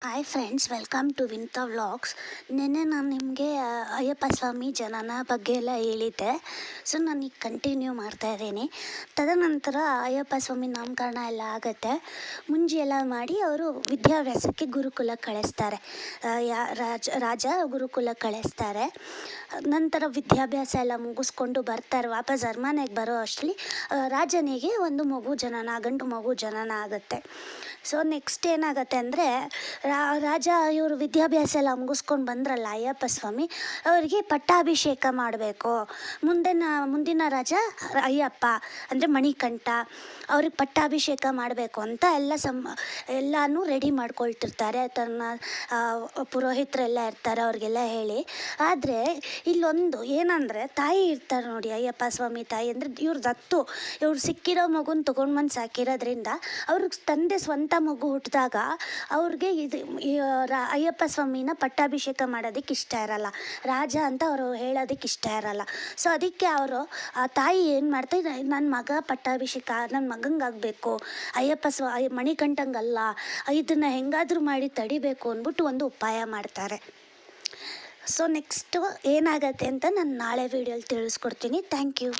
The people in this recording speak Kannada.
ಹಾಯ್ ಫ್ರೆಂಡ್ಸ್, ವೆಲ್ಕಮ್ ಟು ವಿಂತಾ ವ್ಲಾಗ್ಸ್. ನಿನ್ನೆ ನಾನು ನಿಮಗೆ ಅಯ್ಯಪ್ಪ ಸ್ವಾಮಿ ಜನನ ಬಗ್ಗೆ ಎಲ್ಲ ಹೇಳಿದ್ದೆ. ಸೊ ನಾನು ಈಗ ಕಂಟಿನ್ಯೂ ಮಾಡ್ತಾಯಿದ್ದೀನಿ. ತದನಂತರ ಅಯ್ಯಪ್ಪ ಸ್ವಾಮಿ ನಾಮಕರಣ ಎಲ್ಲ ಆಗುತ್ತೆ. ಮುಂಜಿ ಎಲ್ಲ ಮಾಡಿ ಅವರು ವಿದ್ಯಾಭ್ಯಾಸಕ್ಕೆ ಗುರುಕುಲಕ್ಕೆ ಕಳಿಸ್ತಾರೆ. ರಾಜ ಗುರುಕುಲಕ್ಕೆ ಕಳಿಸ್ತಾರೆ. ನಂತರ ವಿದ್ಯಾಭ್ಯಾಸ ಎಲ್ಲ ಮುಗಿಸ್ಕೊಂಡು ಬರ್ತಾರೆ. ವಾಪಸ್ ಅರಮನೆಗೆ ಬರೋ ಅಷ್ಟರಲ್ಲಿ ರಾಜನಿಗೆ ಒಂದು ಗಂಡು ಮಗು ಜನನ ಆಗುತ್ತೆ. ಸೊ ನೆಕ್ಸ್ಟ್ ಏನಾಗುತ್ತೆ ಅಂದರೆ ರಾಜ ಇವರು ವಿದ್ಯಾಭ್ಯಾಸ ಎಲ್ಲ ಮುಗಿಸ್ಕೊಂಡು ಬಂದ್ರಲ್ಲ ಅಯ್ಯಪ್ಪ ಸ್ವಾಮಿ, ಅವರಿಗೆ ಪಟ್ಟಾಭಿಷೇಕ ಮಾಡಬೇಕು. ಮುಂದಿನ ರಾಜ ಅಯ್ಯಪ್ಪ ಅಂದರೆ ಮಣಿಕಂಠ, ಅವ್ರಿಗೆ ಪಟ್ಟಾಭಿಷೇಕ ಮಾಡಬೇಕು ಅಂತ ಎಲ್ಲನೂ ರೆಡಿ ಮಾಡ್ಕೊಳ್ತಿರ್ತಾರೆ. ತನ್ನ ಪುರೋಹಿತರೆಲ್ಲ ಇರ್ತಾರೆ, ಅವ್ರಿಗೆಲ್ಲ ಹೇಳಿ. ಆದರೆ ಇಲ್ಲೊಂದು ಏನಂದರೆ, ತಾಯಿ ಇರ್ತಾರೆ ನೋಡಿ, ಅಯ್ಯಪ್ಪ ಸ್ವಾಮಿ ತಾಯಿ ಅಂದರೆ ಇವ್ರು ದತ್ತು. ಇವ್ರು ಸಿಕ್ಕಿರೋ ಮಗುನ ತೊಗೊಂಡ್ಬಂದು ಸಾಕಿರೋದ್ರಿಂದ ಅವ್ರಿಗೆ ತಂದೆ ಸ್ವಂತ ಮಗು ಹುಟ್ಟಿದಾಗ ಅವ್ರಿಗೆ ಅಯ್ಯಪ್ಪ ಸ್ವಾಮಿನ ಪಟ್ಟಾಭಿಷೇಕ ಮಾಡೋದಕ್ಕೆ ಇಷ್ಟ ಇರಲ್ಲ, ರಾಜ ಅಂತ ಅವರು ಹೇಳೋದಕ್ಕೆ ಇಷ್ಟ ಇರಲ್ಲ. ಸೊ ಅದಕ್ಕೆ ಅವರು ಆ ತಾಯಿ ಏನು ಮಾಡ್ತಾರೆ, ನನ್ನ ಮಗ ಪಟ್ಟಾಭಿಷೇಕ ನನ್ನ ಮಗಂಗಾಗಬೇಕು, ಮಣಿಕಂಠಂಗಲ್ಲ, ಇದನ್ನು ಹೆಂಗಾದರೂ ಮಾಡಿ ತಡಿಬೇಕು ಅಂದ್ಬಿಟ್ಟು ಒಂದು ಉಪಾಯ ಮಾಡ್ತಾರೆ. ಸೊ ನೆಕ್ಸ್ಟು ಏನಾಗತ್ತೆ ಅಂತ ನಾನು ನಾಳೆ ವೀಡಿಯೋಲಿ ತಿಳಿಸ್ಕೊಡ್ತೀನಿ. Thank you.